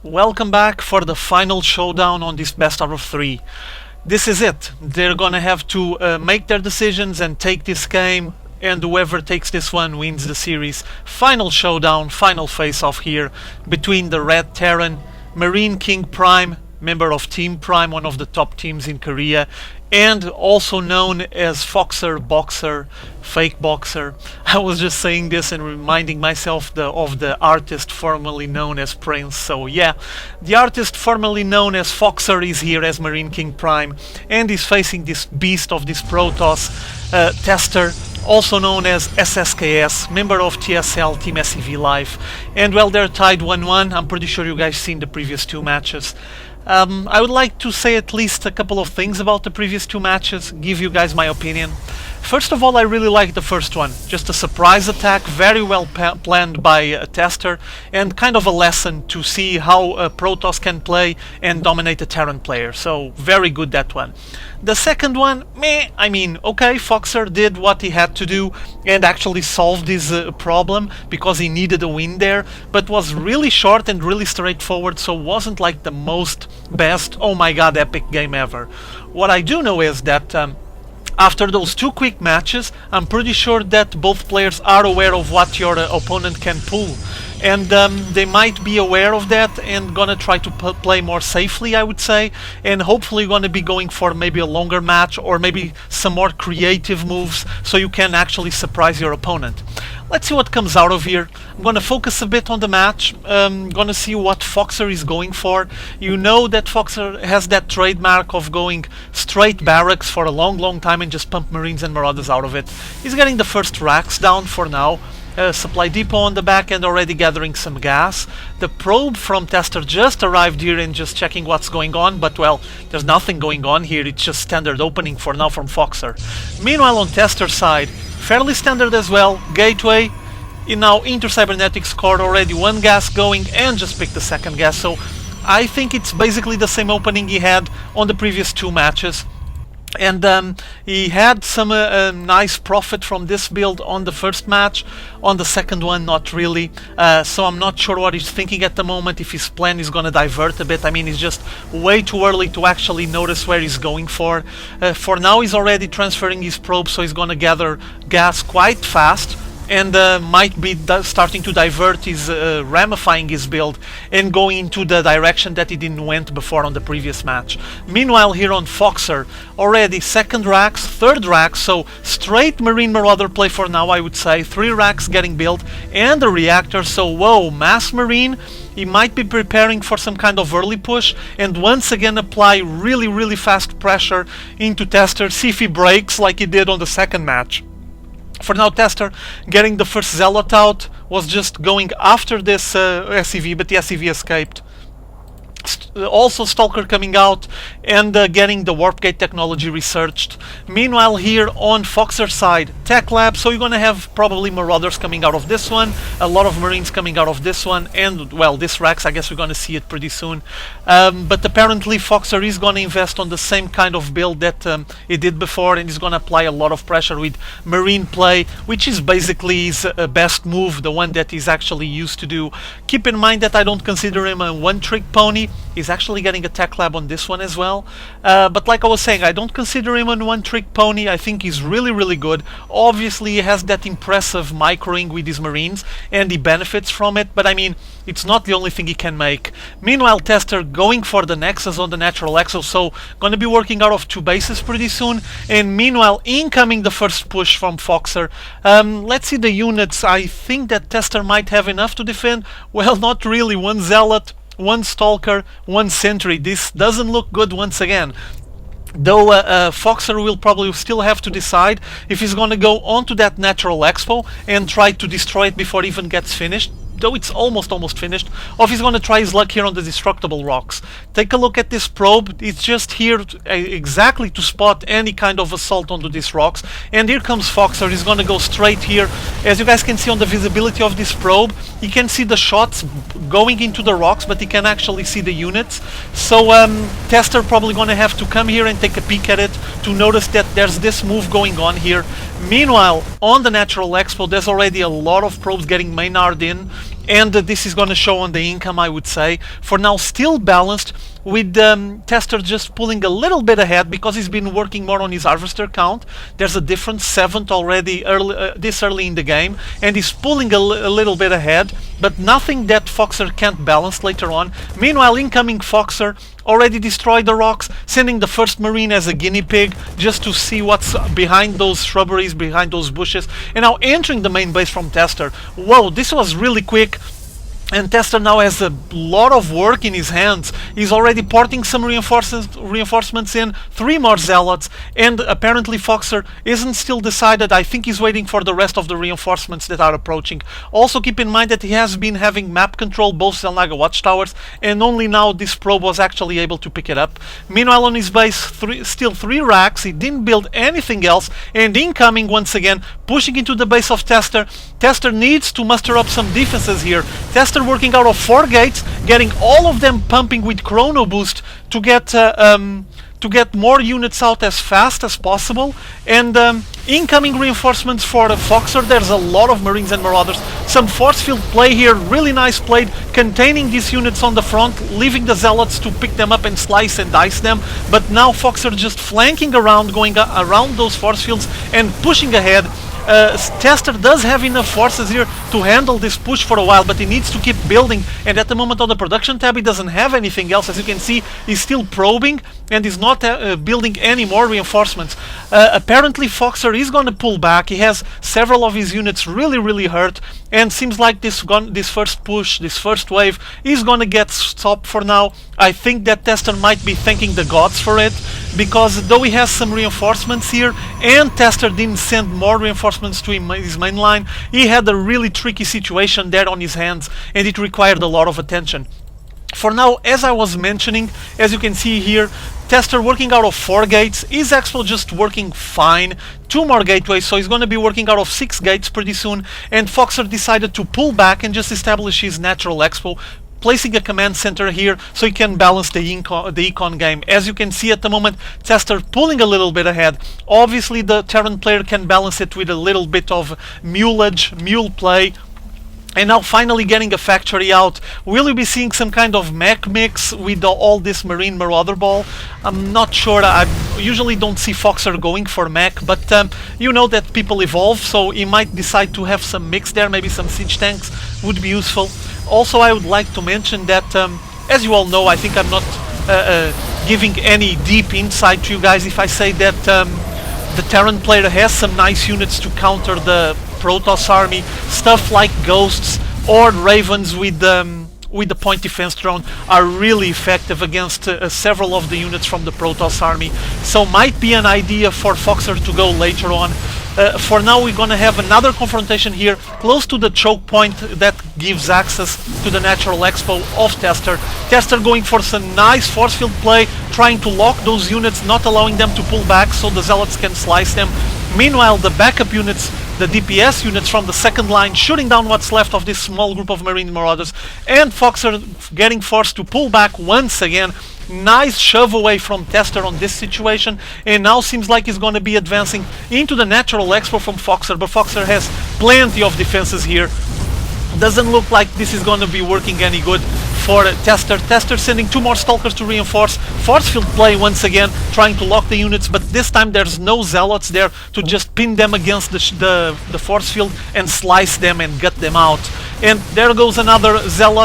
Welcome back for the final showdown on this best out of 3. This is it. They're gonna have to make their decisions and take this game, and whoever takes this one wins the series. Final showdown, final face-off here between the red Terran MarineKingPrime, member of Team Prime, one of the top teams in Korea, and also known as BoxeR, fake BoxeR. I was just saying this and reminding myself of the artist formerly known as Prince. So yeah, the artist formerly known as BoxeR is here as MarineKingPrime and is facing this beast of this Protoss tester, also known as sSKS, member of TSL Team SEV Life. And well, they're tied 1-1. I'm pretty sure you guys seen the previous 2 matches. I would like to say at least a couple of things about the previous 2 matches, give you guys my opinion. First of all, I really liked the first one. Just a surprise attack, very well planned by a tester, and kind of a lesson to see how Protoss can play and dominate a Terran player. So, very good, that one. The second one, meh, I mean, okay, BoxeR did what he had to do and actually solved his problem because he needed a win there, but was really short and really straightforward, so wasn't like the most best, oh my god, epic game ever. What I do know is that after those 2 quick matches, I'm pretty sure that both players are aware of what your opponent can pull. And they might be aware of that and gonna try to play more safely, I would say, and hopefully gonna be going for maybe a longer match or maybe some more creative moves so you can actually surprise your opponent. Let's see what comes out of here. I'm gonna focus a bit on the match, gonna see what BoxeR is going for. You know that BoxeR has that trademark of going straight barracks for a long time and just pump Marines and Marauders out of it. He's getting the first racks down for now. Supply depot on the back end already gathering some gas. The probe from Tester just arrived here and just checking what's going on, but well, there's nothing going on here, it's just standard opening for now from BoxeR. Meanwhile on Tester side, fairly standard as well, gateway, now inter-cybernetics core already 1 gas going and just picked the 2nd gas, so I think it's basically the same opening he had on the previous 2 matches. And he had some nice profit from this build on the first match. On the second one, not really. So I'm not sure what he's thinking at the moment, if his plan is going to divert a bit. I mean, it's just way too early to actually notice where he's going for. For now, he's already transferring his probe, so he's going to gather gas quite fast. And might be starting to divert his, ramifying his build and going into the direction that he didn't went before on the previous match. Meanwhile here on BoxeR, already 2nd racks, 3rd racks, so straight Marine Marauder play for now, I would say. 3 racks getting built and a reactor, so whoa, mass Marine. He might be preparing for some kind of early push and once again apply really fast pressure into Tester, see if he breaks like he did on the 2nd match. For now, Tester getting the first Zealot out, was just going after this SEV, but the SEV escaped. Also Stalker coming out and getting the warp gate technology researched. Meanwhile here on BoxeR side, Tech Lab, so you're gonna have probably Marauders coming out of this one, a lot of Marines coming out of this one, and well, this Rex, I guess we're gonna see it pretty soon. But apparently BoxeR is gonna invest on the same kind of build that it did before, and is gonna apply a lot of pressure with Marine play, which is basically his best move, the one that he's actually used to do. Keep in mind that I don't consider him a one-trick pony. He's actually getting a Tech Lab on this one as well. But like I was saying, I don't consider him a one-trick pony. I think he's really good. Obviously, he has that impressive microing with his Marines, and he benefits from it, but I mean, it's not the only thing he can make. Meanwhile, Tester going for the Nexus on the Natural Exo, so gonna be working out of 2 bases pretty soon. And meanwhile, incoming the first push from BoxeR. Let's see the units. I think that Tester might have enough to defend. Well, not really. 1 Zealot, 1 Stalker, 1 Sentry. This doesn't look good once again. Though BoxeR will probably still have to decide if he's gonna go onto that Natural Expo and try to destroy it before it even gets finished. Though it's almost finished, or if he's gonna try his luck here on the destructible rocks. Take a look at this probe, it's just here exactly to spot any kind of assault onto these rocks. And here comes BoxeR, he's gonna go straight here. As you guys can see on the visibility of this probe, you can see the shots going into the rocks, but you can actually see the units. So Tester probably gonna have to come here and take a peek at it to notice that there's this move going on here. Meanwhile, on the Natural Expo, there's already a lot of probes getting Maynard in. and this is going to show on the income, I would say. For now, still balanced, with Tester just pulling a little bit ahead because he's been working more on his harvester count. There's a difference, 7th already this early in the game, and he's pulling a little bit ahead, but nothing that BoxeR can't balance later on. Meanwhile, incoming BoxeR already destroyed the rocks, sending the first Marine as a guinea pig just to see what's behind those shrubberies, behind those bushes, and now entering the main base from Tester. Whoa, this was really quick. And Tester now has a lot of work in his hands. He's already porting some reinforcements in, 3 more zealots, and apparently BoxeR isn't still decided. I think he's waiting for the rest of the reinforcements that are approaching. Also keep in mind that he has been having map control both Xel'Naga watchtowers, and only now this probe was actually able to pick it up. Meanwhile on his base, still 3 racks, he didn't build anything else, and incoming once again, pushing into the base of Tester. Tester needs to muster up some defenses here. Tester working out of 4 gates, getting all of them pumping with chrono boost to get more units out as fast as possible, and incoming reinforcements for the BoxeR. There's a lot of Marines and Marauders. Some force field play here, really nice played, containing these units on the front, leaving the zealots to pick them up and slice and dice them. But now BoxeR just flanking around, going around those force fields and pushing ahead. Tester does have enough forces here to handle this push for a while, but he needs to keep building, and at the moment on the production tab he doesn't have anything else. As you can see, he's still probing and is not building any more reinforcements. Apparently BoxeR is going to pull back. He has several of his units really hurt, and seems like this first push, this first wave, is going to get stopped for now. I think that Tester might be thanking the gods for it, because though he has some reinforcements here, and Tester didn't send more reinforcements to his main line, he had a really tricky situation there on his hands, and it required a lot of attention. For now, as I was mentioning, as you can see here, Tester working out of 4 gates, his Expo just working fine, 2 more gateways, so he's going to be working out of 6 gates pretty soon, and BoxeR decided to pull back and just establish his natural Expo, placing a command center here so he can balance the econ game. As you can see at the moment, Tester pulling a little bit ahead. Obviously the Terran player can balance it with a little bit of mule play. And now finally getting a factory out. Will we be seeing some kind of mech mix with all this Marine Marauder ball? I'm not sure. I usually don't see BoxeR going for mech, but you know that people evolve, so he might decide to have some mix there. Maybe some siege tanks would be useful. Also, I would like to mention that, as you all know, I think I'm not giving any deep insight to you guys if I say that the Terran player has some nice units to counter the Protoss army, stuff like Ghosts or Ravens with the point defense drone are really effective against several of the units from the Protoss army, so might be an idea for BoxeR to go later on. For now we're gonna have another confrontation here close to the choke point that gives access to the natural expo of Tester. Tester going for some nice force field play, trying to lock those units, not allowing them to pull back so the zealots can slice them. Meanwhile the backup units, the DPS units from the second line, shooting down what's left of this small group of Marine Marauders, and BoxeR getting forced to pull back once again. Nice shove away from Tester on this situation, and now seems like he's going to be advancing into the natural expo from BoxeR, but BoxeR has plenty of defenses here. Doesn't look like this is going to be working any good for Tester. Tester sending 2 more Stalkers to reinforce. Force field play once again, trying to lock the units, but this time there's no Zealots there to just pin them against the force field and slice them and gut them out. And there goes another Zealot